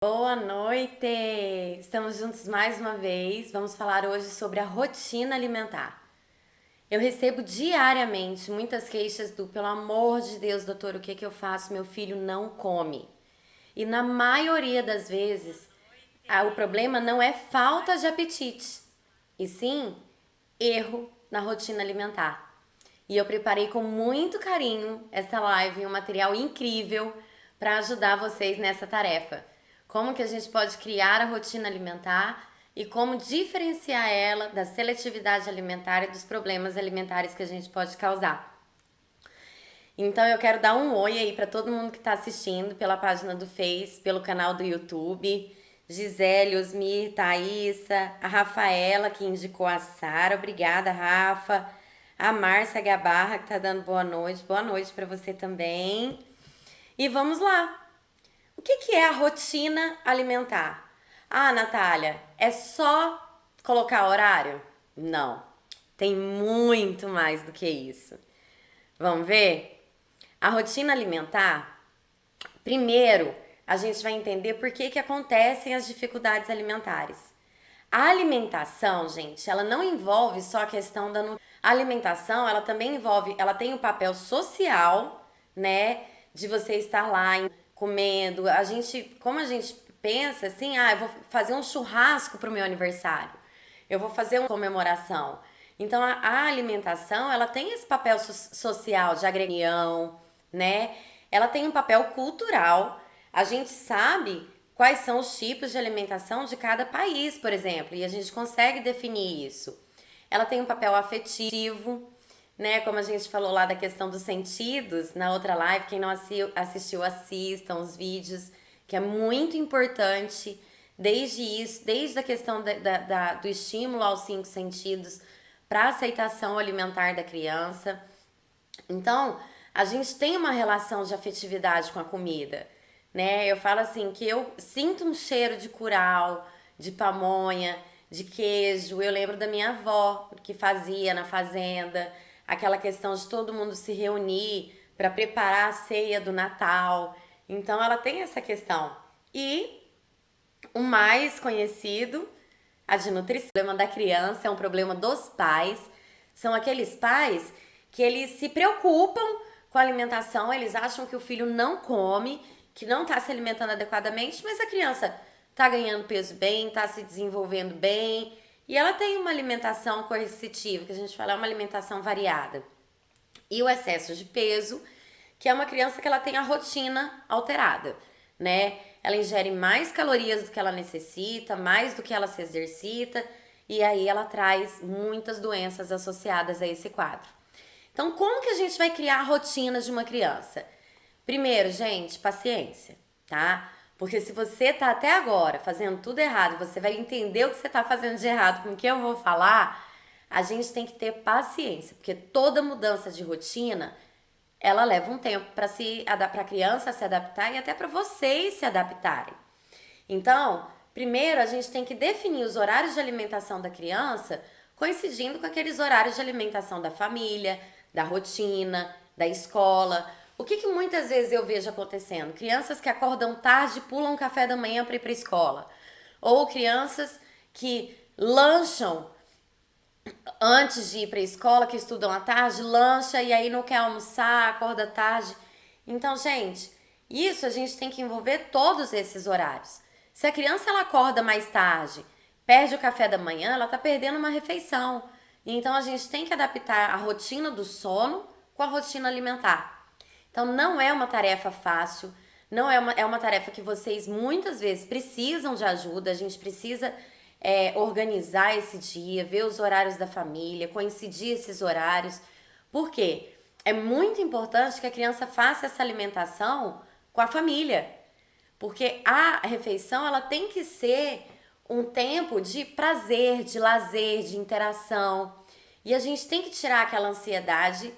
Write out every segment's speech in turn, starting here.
Boa noite! Estamos juntos mais uma vez. Vamos falar hoje sobre a rotina alimentar. Eu recebo diariamente muitas queixas do pelo amor de Deus, doutor, o que que eu faço? Meu filho não come. E na maioria das vezes, o problema não é falta de apetite, e sim erro na rotina alimentar. E eu preparei com muito carinho essa live, um material incrível para ajudar vocês nessa tarefa. Como que a gente pode criar a rotina alimentar e como diferenciar ela da seletividade alimentar e dos problemas alimentares que a gente pode causar. Então eu quero dar um oi aí para todo mundo que está assistindo pela página do Face, pelo canal do YouTube. Gisele, Osmir, Thaísa, a Rafaela que indicou a Sara. Obrigada, Rafa. A Márcia Gabarra que tá dando boa noite. Boa noite para você também. E vamos lá. O que é a rotina alimentar? Ah, Natália, é só colocar horário? Não. Tem muito mais do que isso. Vamos ver? A rotina alimentar, primeiro, a gente vai entender por que acontecem as dificuldades alimentares. A alimentação, gente, ela não envolve só a questão da nutrição. A alimentação, ela também envolve, ela tem o papel social, né, de você estar lá comendo. Como a gente pensa assim, eu vou fazer um churrasco pro meu aniversário. Eu vou fazer uma comemoração. Então a alimentação, ela tem esse papel social de agremião, né? Ela tem um papel cultural. A gente sabe quais são os tipos de alimentação de cada país, por exemplo, e a gente consegue definir isso. Ela tem um papel afetivo, né? Como a gente falou lá da questão dos sentidos na outra live, quem não assistiu, assistam os vídeos, que é muito importante, desde a questão do estímulo aos 5 sentidos para a aceitação alimentar da criança. Então, a gente tem uma relação de afetividade com a comida, né? Eu falo assim que eu sinto um cheiro de curau, de pamonha, de queijo. Eu lembro da minha avó que fazia na fazenda, aquela questão de todo mundo se reunir para preparar a ceia do Natal. Então, ela tem essa questão. E o mais conhecido, a de nutrição. O problema da criança é um problema dos pais. São aqueles pais que eles se preocupam com a alimentação, eles acham que o filho não come, que não está se alimentando adequadamente, mas a criança está ganhando peso bem, está se desenvolvendo bem, e ela tem uma alimentação coercitiva, que a gente fala é uma alimentação variada. E o excesso de peso, que é uma criança que ela tem a rotina alterada, né? Ela ingere mais calorias do que ela necessita, mais do que ela se exercita, e aí ela traz muitas doenças associadas a esse quadro. Então, como que a gente vai criar a rotina de uma criança? Primeiro, gente, paciência, tá? Porque se você tá até agora fazendo tudo errado, você vai entender o que você tá fazendo de errado com o que eu vou falar, a gente tem que ter paciência, porque toda mudança de rotina, ela leva um tempo para a criança se adaptar e até para vocês se adaptarem. Então, primeiro a gente tem que definir os horários de alimentação da criança coincidindo com aqueles horários de alimentação da família, da rotina, da escola. O que muitas vezes eu vejo acontecendo? Crianças que acordam tarde e pulam café da manhã para ir para a escola. Ou crianças que lancham antes de ir para a escola, que estudam à tarde, lancha e aí não quer almoçar, acorda tarde. Então, gente, isso a gente tem que envolver todos esses horários. Se a criança ela acorda mais tarde, perde o café da manhã, ela está perdendo uma refeição. Então, a gente tem que adaptar a rotina do sono com a rotina alimentar. Então, não é uma tarefa fácil, não é uma tarefa que vocês muitas vezes precisam de ajuda, a gente precisa organizar esse dia, ver os horários da família, coincidir esses horários. Por quê? É muito importante que a criança faça essa alimentação com a família. Porque a refeição, ela tem que ser um tempo de prazer, de lazer, de interação. E a gente tem que tirar aquela ansiedade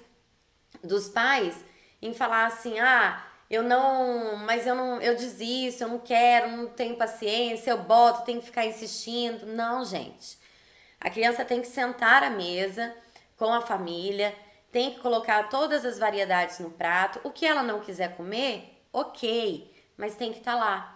dos pais em falar assim, eu desisto, eu não quero, não tenho paciência, eu boto, tenho que ficar insistindo. Não, gente. A criança tem que sentar à mesa com a família, tem que colocar todas as variedades no prato. O que ela não quiser comer, ok, mas tem que estar lá.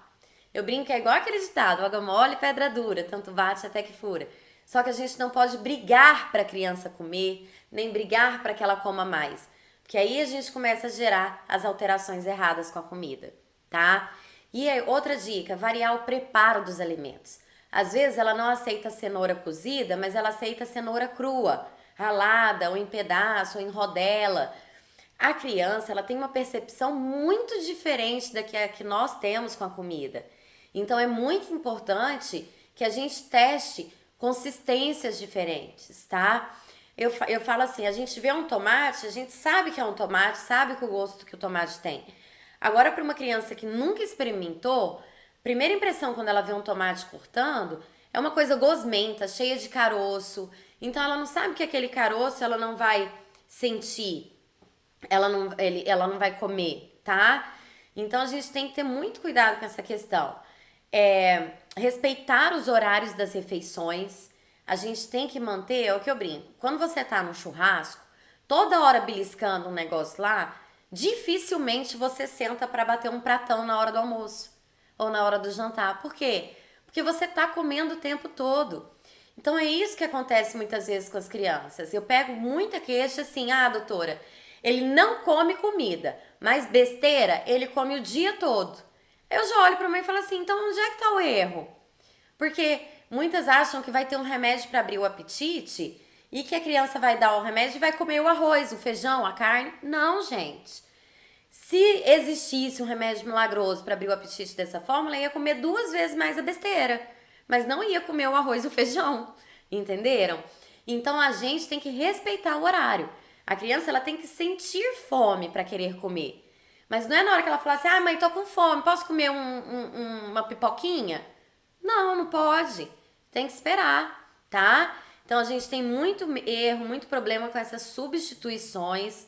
Eu brinco que é igual aquele ditado, água mole, pedra dura, tanto bate até que fura. Só que a gente não pode brigar para a criança comer, nem brigar para que ela coma mais. Porque aí a gente começa a gerar as alterações erradas com a comida, tá? E aí, outra dica, variar o preparo dos alimentos. Às vezes ela não aceita cenoura cozida, mas ela aceita cenoura crua, ralada, ou em pedaço, ou em rodela. A criança, ela tem uma percepção muito diferente da que nós temos com a comida. Então é muito importante que a gente teste consistências diferentes, tá? Eu falo assim, a gente vê um tomate, a gente sabe que é um tomate, sabe que o gosto que o tomate tem. Agora, para uma criança que nunca experimentou, primeira impressão quando ela vê um tomate cortando é uma coisa gosmenta, cheia de caroço. Então ela não sabe que aquele caroço ela não vai sentir, ela não vai comer, tá? Então a gente tem que ter muito cuidado com essa questão. Respeitar os horários das refeições. A gente tem que manter, é o que eu brinco. Quando você tá no churrasco, toda hora beliscando um negócio lá, dificilmente você senta para bater um pratão na hora do almoço ou na hora do jantar. Por quê? Porque você tá comendo o tempo todo. Então é isso que acontece muitas vezes com as crianças. Eu pego muita queixa assim, doutora, ele não come comida, mas besteira ele come o dia todo. Eu já olho para mãe e falo assim, então onde é que tá o erro? Porque muitas acham que vai ter um remédio para abrir o apetite e que a criança vai dar o remédio e vai comer o arroz, o feijão, a carne. Não, gente. Se existisse um remédio milagroso para abrir o apetite dessa forma, ela ia comer 2 vezes mais a besteira, mas não ia comer o arroz e o feijão, entenderam? Então a gente tem que respeitar o horário. A criança ela tem que sentir fome para querer comer. Mas não é na hora que ela fala assim, mãe, tô com fome, posso comer uma pipoquinha? Não, não pode. Tem que esperar, tá? Então a gente tem muito erro, muito problema com essas substituições,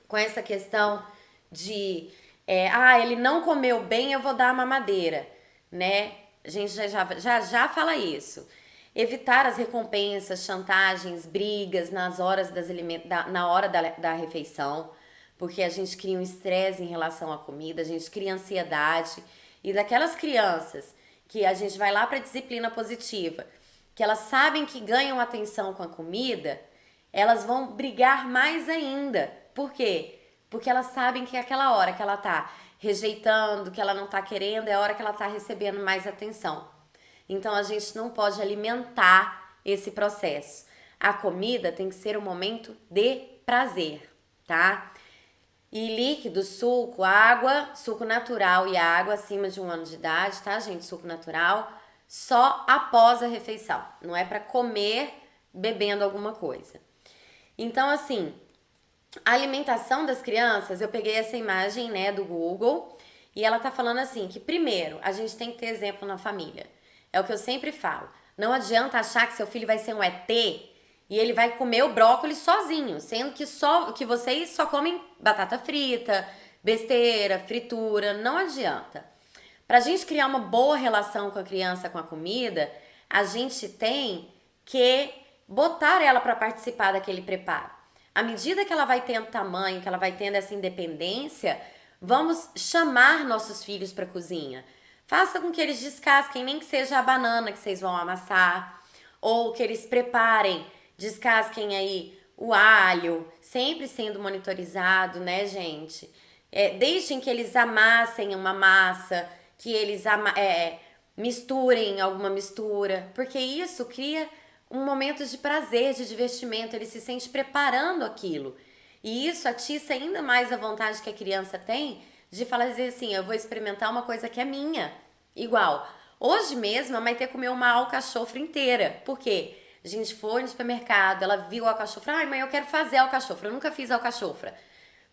com essa questão de ele não comeu bem, eu vou dar a mamadeira, né? A gente já fala isso. Evitar as recompensas, chantagens, brigas nas horas na hora da refeição, porque a gente cria um estresse em relação à comida, a gente cria ansiedade. E daquelas crianças que a gente vai lá para disciplina positiva, que elas sabem que ganham atenção com a comida, elas vão brigar mais ainda. Por quê? Porque elas sabem que é aquela hora que ela tá rejeitando, que ela não tá querendo, é a hora que ela tá recebendo mais atenção. Então a gente não pode alimentar esse processo. A comida tem que ser um momento de prazer, tá? E líquido, suco, água, suco natural e água acima de 1 ano de idade, tá, gente? Suco natural, só após a refeição. Não é para comer bebendo alguma coisa. Então, assim, a alimentação das crianças, eu peguei essa imagem, né, do Google, e ela tá falando assim, que primeiro, a gente tem que ter exemplo na família. É o que eu sempre falo. Não adianta achar que seu filho vai ser um ET e ele vai comer o brócolis sozinho, sendo que vocês só comem batata frita, besteira, fritura, não adianta. Pra gente criar uma boa relação com a criança com a comida, a gente tem que botar ela para participar daquele preparo. À medida que ela vai tendo tamanho, que ela vai tendo essa independência, vamos chamar nossos filhos para a cozinha. Faça com que eles descasquem, nem que seja a banana que vocês vão amassar, ou que eles preparem, descasquem aí o alho, sempre sendo monitorizado, né, gente? Deixem que eles amassem uma massa, que eles misturem alguma mistura, porque isso cria um momento de prazer, de divertimento, ele se sente preparando aquilo. E isso atiça ainda mais a vontade que a criança tem de falar assim, eu vou experimentar uma coisa que é minha. Igual, hoje mesmo a Maitê comeu uma alcachofra inteira. Por quê? A gente foi no supermercado, ela viu a alcachofra, mãe, eu quero fazer alcachofra, eu nunca fiz alcachofra.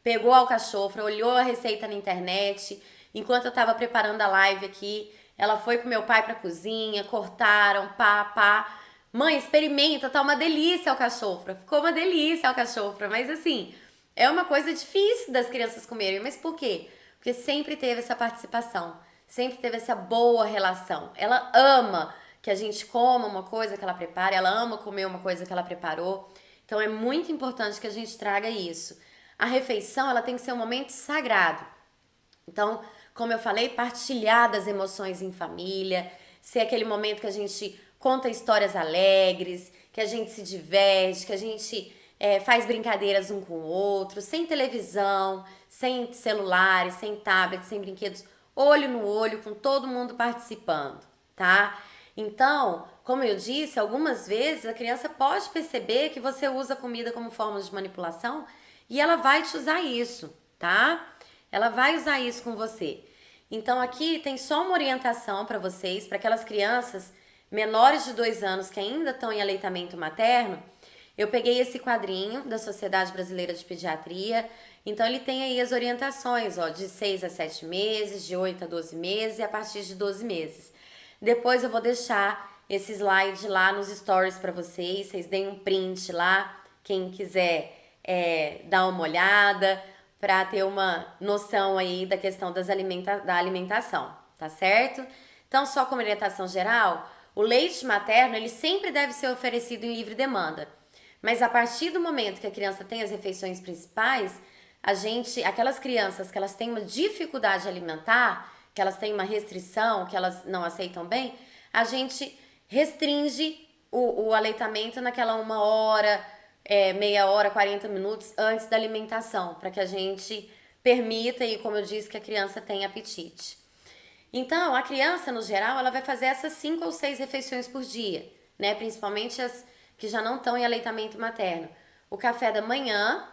Pegou a alcachofra, olhou a receita na internet, enquanto eu tava preparando a live aqui, ela foi com meu pai pra cozinha, cortaram, pá. Mãe, experimenta, tá uma delícia a alcachofra. Ficou uma delícia a alcachofra, mas assim, é uma coisa difícil das crianças comerem. Mas por quê? Porque sempre teve essa participação, sempre teve essa boa relação. Ela ama que a gente coma uma coisa que ela prepara, ela ama comer uma coisa que ela preparou. Então é muito importante que a gente traga isso. A refeição, ela tem que ser um momento sagrado. Então, como eu falei, partilhar das emoções em família, ser aquele momento que a gente conta histórias alegres, que a gente se diverte, que a gente faz brincadeiras um com o outro, sem televisão, sem celulares, sem tablets, sem brinquedos, olho no olho, com todo mundo participando, tá? Então, como eu disse, algumas vezes a criança pode perceber que você usa a comida como forma de manipulação e ela vai te usar isso, tá? Ela vai usar isso com você. Então aqui tem só uma orientação para vocês, para aquelas crianças menores de 2 anos que ainda estão em aleitamento materno. Eu peguei esse quadrinho da Sociedade Brasileira de Pediatria, então ele tem aí as orientações, ó, de 6 a 7 meses, de 8 a 12 meses e a partir de 12 meses. Depois eu vou deixar esse slide lá nos stories para vocês deem um print lá, quem quiser dar uma olhada, para ter uma noção aí da questão da alimentação, tá certo? Então, só como orientação geral, o leite materno, ele sempre deve ser oferecido em livre demanda. Mas a partir do momento que a criança tem as refeições principais, aquelas crianças que elas têm uma dificuldade alimentar, que elas têm uma restrição, que elas não aceitam bem, a gente restringe o aleitamento naquela 1 hora, meia hora, 40 minutos antes da alimentação, para que a gente permita, e como eu disse, que a criança tenha apetite. Então, a criança, no geral, ela vai fazer essas 5 ou 6 refeições por dia, né? Principalmente as que já não estão em aleitamento materno. O café da manhã,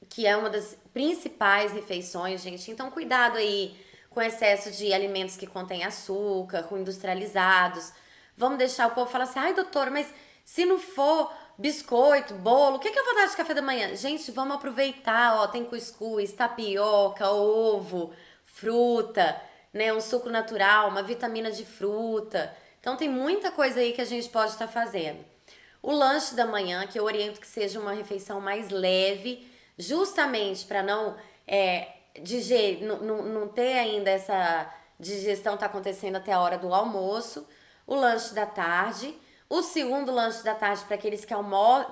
que é uma das principais refeições, gente. Então, cuidado aí com excesso de alimentos que contêm açúcar, com industrializados. Vamos deixar o povo falar assim, ai doutor, mas se não for biscoito, bolo, o que eu vou dar de café da manhã? Gente, vamos aproveitar, ó, tem cuscuz, tapioca, ovo, fruta, né, um suco natural, uma vitamina de fruta. Então tem muita coisa aí que a gente pode estar fazendo. O lanche da manhã, que eu oriento que seja uma refeição mais leve, justamente para não não ter ainda essa digestão tá acontecendo até a hora do almoço. O lanche da tarde, o segundo lanche da tarde para aqueles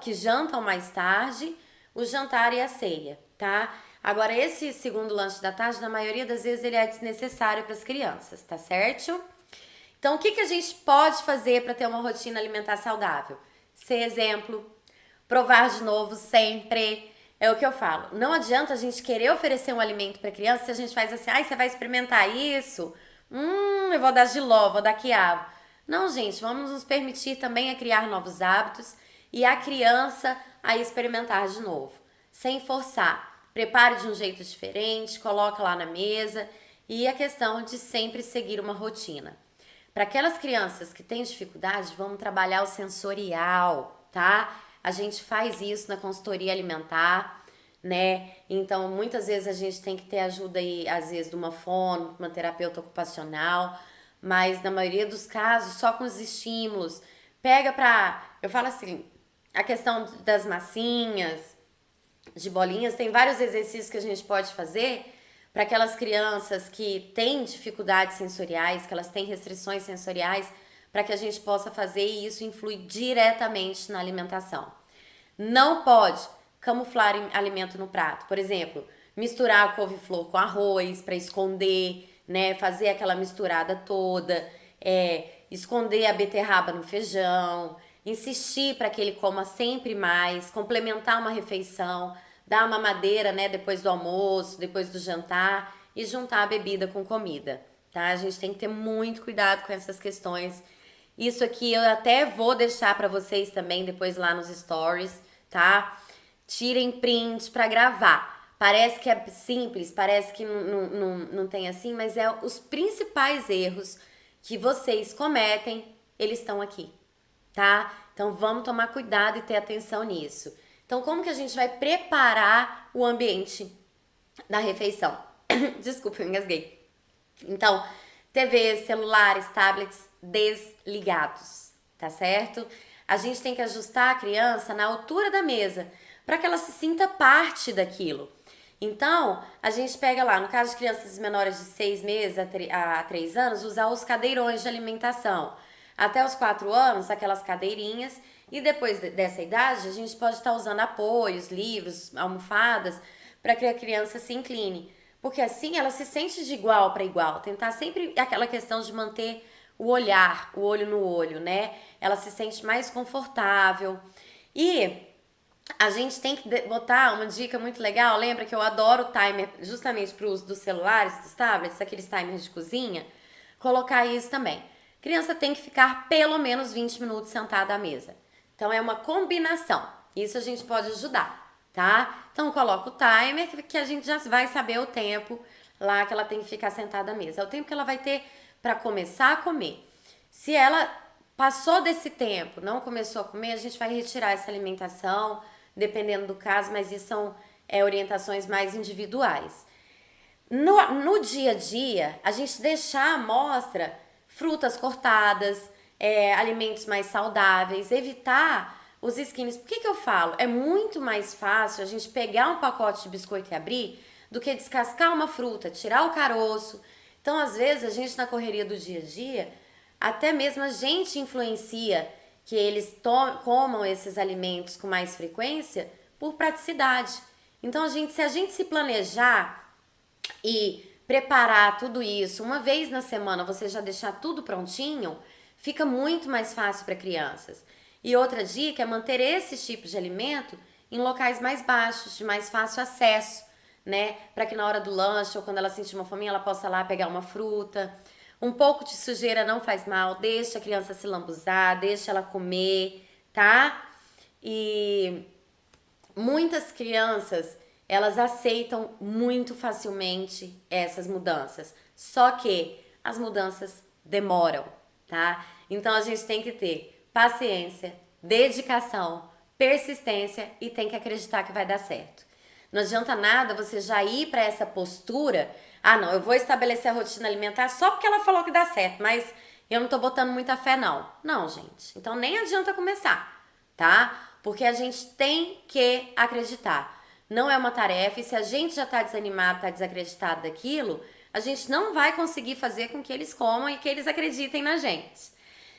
que jantam mais tarde, o jantar e a ceia, tá? Agora, esse segundo lanche da tarde, na maioria das vezes, ele é desnecessário para as crianças, tá certo? Então, o que a gente pode fazer para ter uma rotina alimentar saudável? Ser exemplo, provar de novo sempre. É o que eu falo. Não adianta a gente querer oferecer um alimento para criança se a gente faz assim, ai, você vai experimentar isso? Eu vou dar jiló, vou dar quiabo. Não, gente, vamos nos permitir também a criar novos hábitos e a criança a experimentar de novo, sem forçar. Prepare de um jeito diferente, coloca lá na mesa e a questão de sempre seguir uma rotina. Para aquelas crianças que têm dificuldade, vamos trabalhar o sensorial, tá? A gente faz isso na consultoria alimentar, né? Então, muitas vezes a gente tem que ter ajuda aí, às vezes, de uma fono, uma terapeuta ocupacional, mas na maioria dos casos, só com os estímulos. Eu falo assim, a questão das massinhas, de bolinhas, tem vários exercícios que a gente pode fazer para aquelas crianças que têm dificuldades sensoriais, que elas têm restrições sensoriais, para que a gente possa fazer e isso influi diretamente na alimentação. Não pode camuflar alimento no prato. Por exemplo, misturar a couve-flor com arroz para esconder, né? Fazer aquela misturada toda, esconder a beterraba no feijão, insistir para que ele coma sempre mais, complementar uma refeição, dar uma mamadeira, né, depois do almoço, depois do jantar e juntar a bebida com comida, tá? A gente tem que ter muito cuidado com essas questões. Isso aqui eu até vou deixar para vocês também depois lá nos stories, tá? Tirem print para gravar. Parece que é simples, parece que não tem assim, mas os principais erros que vocês cometem, eles estão aqui, tá? Então vamos tomar cuidado e ter atenção nisso. Então como que a gente vai preparar o ambiente da refeição? Desculpa, eu engasguei. Então, TVs, celulares, tablets desligados, tá certo? A gente tem que ajustar a criança na altura da mesa para que ela se sinta parte daquilo. Então, a gente pega lá, no caso de crianças menores de 6 meses a 3 anos, usar os cadeirões de alimentação. Até os 4 anos, aquelas cadeirinhas. E depois dessa idade, a gente pode estar usando apoios, livros, almofadas, para que a criança se incline. porque assim ela se sente de igual para igual. Tentar sempre aquela questão de manter o olhar, o olho no olho, né? Ela se sente mais confortável. E a gente tem que botar uma dica muito legal. Lembra que eu adoro o timer justamente para o uso dos celulares, dos tablets, aqueles timers de cozinha? Colocar isso também. Criança tem que ficar pelo menos 20 minutos sentada à mesa. Então é uma combinação. Isso a gente pode ajudar, tá? Então coloca o timer que a gente já vai saber o tempo lá que ela tem que ficar sentada à mesa. É o tempo que ela vai ter para começar a comer. Se ela passou desse tempo, não começou a comer, a gente vai retirar essa alimentação, dependendo do caso, mas isso são orientações mais individuais. No dia a dia, a gente deixar à mostra frutas cortadas, alimentos mais saudáveis, evitar os skins. Por que eu falo? É muito mais fácil a gente pegar um pacote de biscoito e abrir do que descascar uma fruta, tirar o caroço. Então, às vezes, a gente na correria do dia a dia, até mesmo a gente influencia que eles comam esses alimentos com mais frequência por praticidade. Então, se a gente se planejar e preparar tudo isso, uma vez na semana você já deixar tudo prontinho, fica muito mais fácil para crianças. E outra dica é manter esses tipos de alimento em locais mais baixos, de mais fácil acesso, né? Para que na hora do lanche ou quando ela sentir uma fome, ela possa lá pegar uma fruta. Um pouco de sujeira não faz mal, deixa a criança se lambuzar, deixa ela comer, tá? E muitas crianças, elas aceitam muito facilmente essas mudanças. Só que as mudanças demoram, tá? Então a gente tem que ter paciência, dedicação, persistência e tem que acreditar que vai dar certo. Não adianta nada você já ir para essa postura, não, eu vou estabelecer a rotina alimentar só porque ela falou que dá certo, mas eu não tô botando muita fé não. Não, gente. Então nem adianta começar, tá? Porque a gente tem que acreditar. Não é uma tarefa e se a gente já tá desanimado, tá desacreditado daquilo, a gente não vai conseguir fazer com que eles comam e que eles acreditem na gente.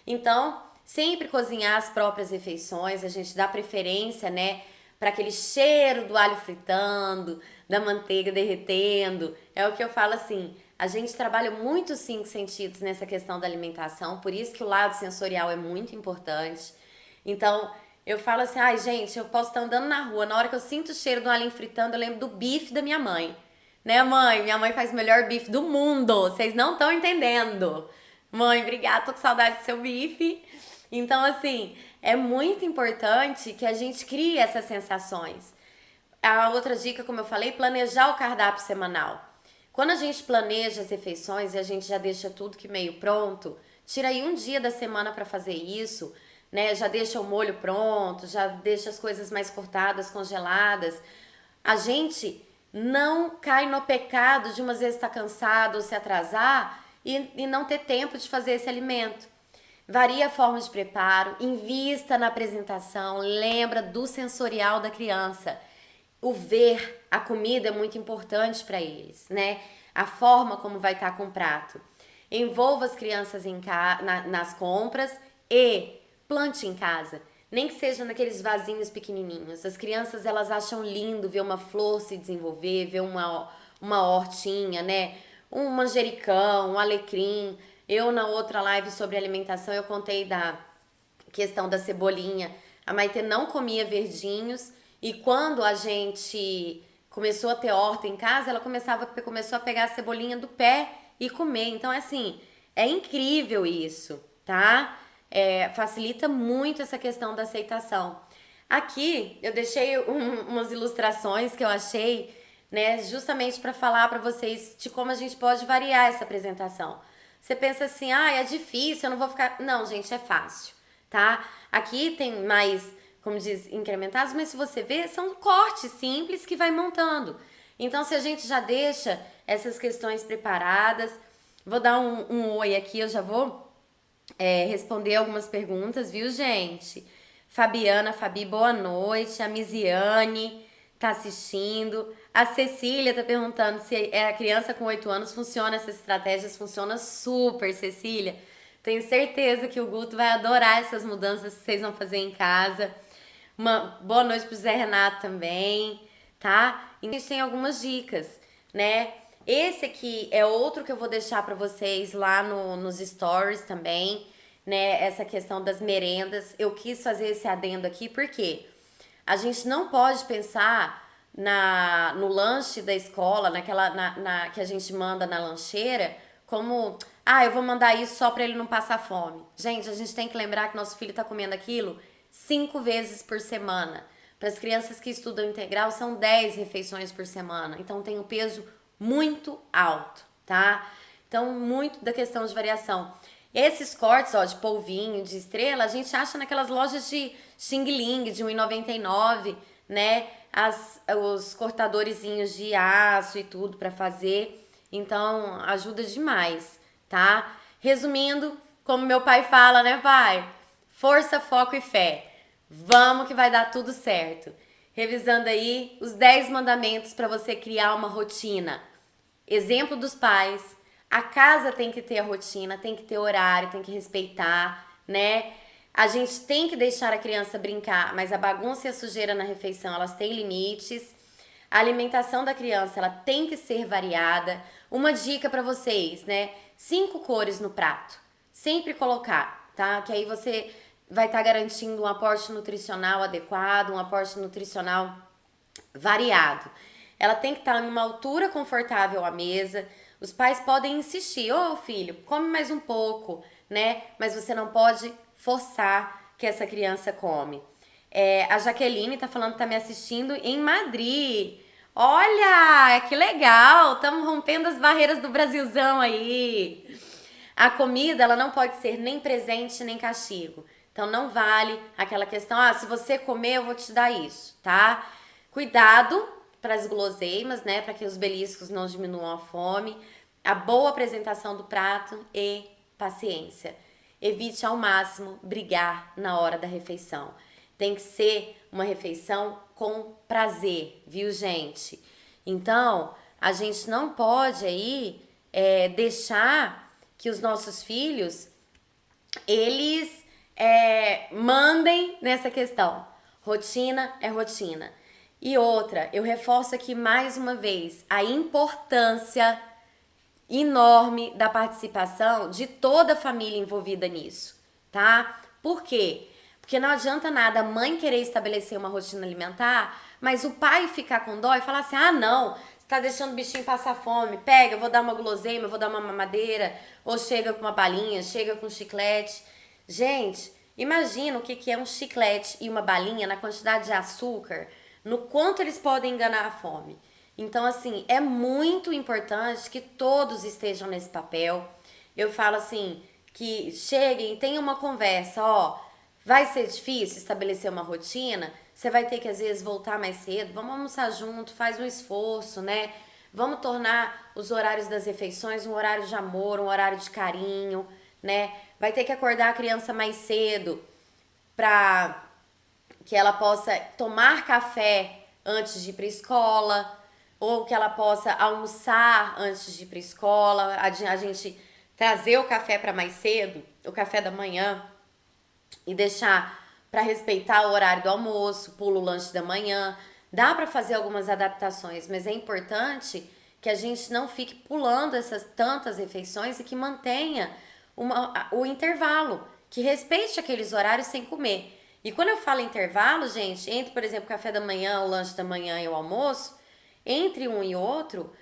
Então, sempre cozinhar as próprias refeições, a gente dá preferência, né, para aquele cheiro do alho fritando, da manteiga derretendo. É o que eu falo assim, a gente trabalha muito os 5 sentidos nessa questão da alimentação, por isso que o lado sensorial é muito importante. Então, eu falo assim, gente, eu posso estar andando na rua, na hora que eu sinto o cheiro do alho fritando, eu lembro do bife da minha mãe. Né, mãe? Minha mãe faz o melhor bife do mundo, vocês não estão entendendo. Mãe, obrigada, tô com saudade do seu bife. Então, assim, é muito importante que a gente crie essas sensações. A outra dica, como eu falei, planejar o cardápio semanal. Quando a gente planeja as refeições e a gente já deixa tudo que meio pronto, tira aí um dia da semana para fazer isso, né? Já deixa o molho pronto, já deixa as coisas mais cortadas, congeladas. A gente não cai no pecado de umas vezes estar cansado ou se atrasar e não ter tempo de fazer esse alimento. Varia a forma de preparo, invista na apresentação, lembra do sensorial da criança. O ver a comida é muito importante para eles, né? A forma como vai estar com o prato. Envolva as crianças nas compras e plante em casa. Nem que seja naqueles vasinhos pequenininhos. As crianças, elas acham lindo ver uma flor se desenvolver, ver uma hortinha, né? Um manjericão, um alecrim. Eu, na outra live sobre alimentação, eu contei da questão da cebolinha. A Maitê não comia verdinhos e quando a gente começou a ter horta em casa, ela começou a pegar a cebolinha do pé e comer. Então, assim, é incrível isso, tá? Facilita muito essa questão da aceitação. Aqui eu deixei umas ilustrações que eu achei, né, justamente para falar para vocês de como a gente pode variar essa apresentação. Você pensa assim, é difícil, eu não vou ficar... Não, gente, é fácil, tá? Aqui tem mais, como diz, incrementados, mas se você ver, são cortes simples que vai montando. Então, se a gente já deixa essas questões preparadas, vou dar um oi aqui, eu já vou responder algumas perguntas, viu, gente? Fabi, boa noite. A Misiane tá assistindo. A Cecília tá perguntando se a criança com 8 anos funciona, essas estratégias funcionam super, Cecília. Tenho certeza que o Guto vai adorar essas mudanças que vocês vão fazer em casa. Uma boa noite pro Zé Renato também, tá? E a gente tem algumas dicas, né? Esse aqui é outro que eu vou deixar para vocês lá nos stories também, né? Essa questão das merendas. Eu quis fazer esse adendo aqui porque a gente não pode pensar no lanche da escola, que a gente manda na lancheira, como, eu vou mandar isso só para ele não passar fome. Gente, a gente tem que lembrar que nosso filho tá comendo aquilo 5 vezes por semana. Para as crianças que estudam integral, são 10 refeições por semana. Então tem um peso muito alto, tá? Então, muito da questão de variação. Esses cortes, ó, de polvinho, de estrela, a gente acha naquelas lojas de Xing Ling, de R$1,99, né? Os cortadorzinhos de aço e tudo para fazer. Então, ajuda demais, tá? Resumindo, como meu pai fala, né, pai? Força, foco e fé. Vamos que vai dar tudo certo. Revisando aí os 10 mandamentos para você criar uma rotina. Exemplo dos pais. A casa tem que ter a rotina, tem que ter horário, tem que respeitar, né? A gente tem que deixar a criança brincar, mas a bagunça e a sujeira na refeição, elas têm limites. A alimentação da criança, ela tem que ser variada. Uma dica para vocês, né? 5 cores no prato. Sempre colocar, tá? Que aí você vai estar garantindo um aporte nutricional adequado, um aporte nutricional variado. Ela tem que estar em uma altura confortável à mesa. Os pais podem insistir, filho, come mais um pouco, né? Mas você não pode forçar que essa criança come. A Jaqueline tá falando que tá me assistindo em Madrid. Olha, que legal! Estamos rompendo as barreiras do Brasilzão aí. A comida, ela não pode ser nem presente nem castigo. Então não vale aquela questão, se você comer eu vou te dar isso, tá? Cuidado para as guloseimas, né? Para que os beliscos não diminuam a fome. A boa apresentação do prato e paciência. Evite ao máximo brigar na hora da refeição. Tem que ser uma refeição com prazer, viu, gente? Então, a gente não pode aí deixar que os nossos filhos, eles mandem nessa questão. Rotina é rotina. E outra, eu reforço aqui mais uma vez a importância enorme da participação de toda a família envolvida nisso, tá? Por quê? Porque não adianta nada a mãe querer estabelecer uma rotina alimentar, mas o pai ficar com dó e falar assim, não, você tá deixando o bichinho passar fome, pega, eu vou dar uma guloseima, eu vou dar uma mamadeira, ou chega com uma balinha, chega com um chiclete. Gente, imagina o que é um chiclete e uma balinha na quantidade de açúcar, no quanto eles podem enganar a fome. Então, assim, é muito importante que todos estejam nesse papel. Eu falo assim, que cheguem, tenham uma conversa, vai ser difícil estabelecer uma rotina, você vai ter que às vezes voltar mais cedo, vamos almoçar junto, faz um esforço, né? Vamos tornar os horários das refeições um horário de amor, um horário de carinho, né? Vai ter que acordar a criança mais cedo para que ela possa tomar café antes de ir para a escola, ou que ela possa almoçar antes de ir para a escola, a gente trazer o café para mais cedo, o café da manhã, e deixar para respeitar o horário do almoço, pula o lanche da manhã. Dá para fazer algumas adaptações, mas é importante que a gente não fique pulando essas tantas refeições e que mantenha o intervalo, que respeite aqueles horários sem comer. E quando eu falo intervalo, gente, entre, por exemplo, o café da manhã, o lanche da manhã e o almoço, entre um e outro,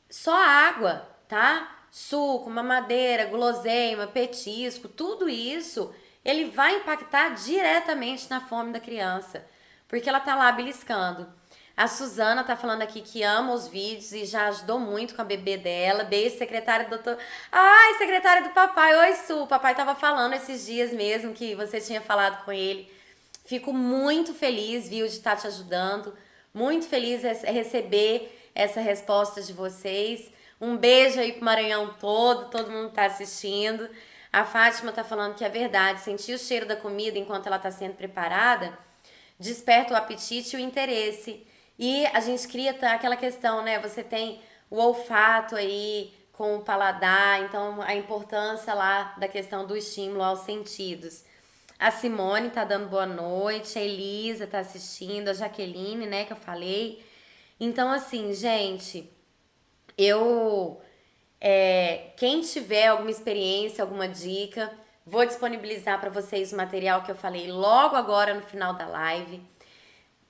só água, tá? Suco, mamadeira, guloseima, petisco, tudo isso, ele vai impactar diretamente na fome da criança, porque ela tá lá beliscando. A Suzana tá falando aqui que ama os vídeos e já ajudou muito com a bebê dela. Beijo, secretária do doutor. Ai, secretária do papai. Oi, Su. O papai tava falando esses dias mesmo que você tinha falado com ele. Fico muito feliz, viu, de estar te ajudando. Muito feliz em receber essa resposta de vocês. Um beijo aí pro Maranhão todo mundo tá assistindo. A Fátima tá falando que é verdade, sentir o cheiro da comida enquanto ela tá sendo preparada desperta o apetite e o interesse. E a gente cria aquela questão, né? Você tem o olfato aí com o paladar, então a importância lá da questão do estímulo aos sentidos. A Simone tá dando boa noite, a Elisa tá assistindo, a Jaqueline, né, que eu falei. Então, assim, gente, Quem tiver alguma experiência, alguma dica, vou disponibilizar para vocês o material que eu falei logo agora no final da live.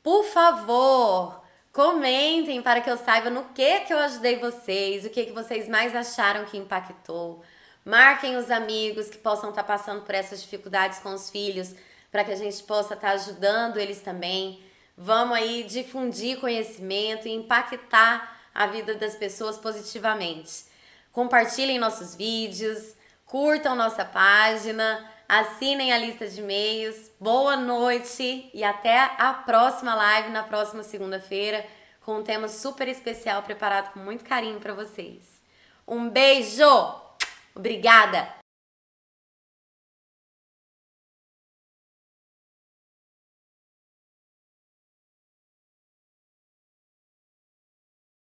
Por favor, comentem para que eu saiba no que eu ajudei vocês, o que vocês mais acharam que impactou. Marquem os amigos que possam estar passando por essas dificuldades com os filhos, para que a gente possa estar ajudando eles também. Vamos aí difundir conhecimento e impactar a vida das pessoas positivamente. Compartilhem nossos vídeos, curtam nossa página, assinem a lista de e-mails. Boa noite e até a próxima live na próxima segunda-feira com um tema super especial preparado com muito carinho para vocês. Um beijo! Obrigada!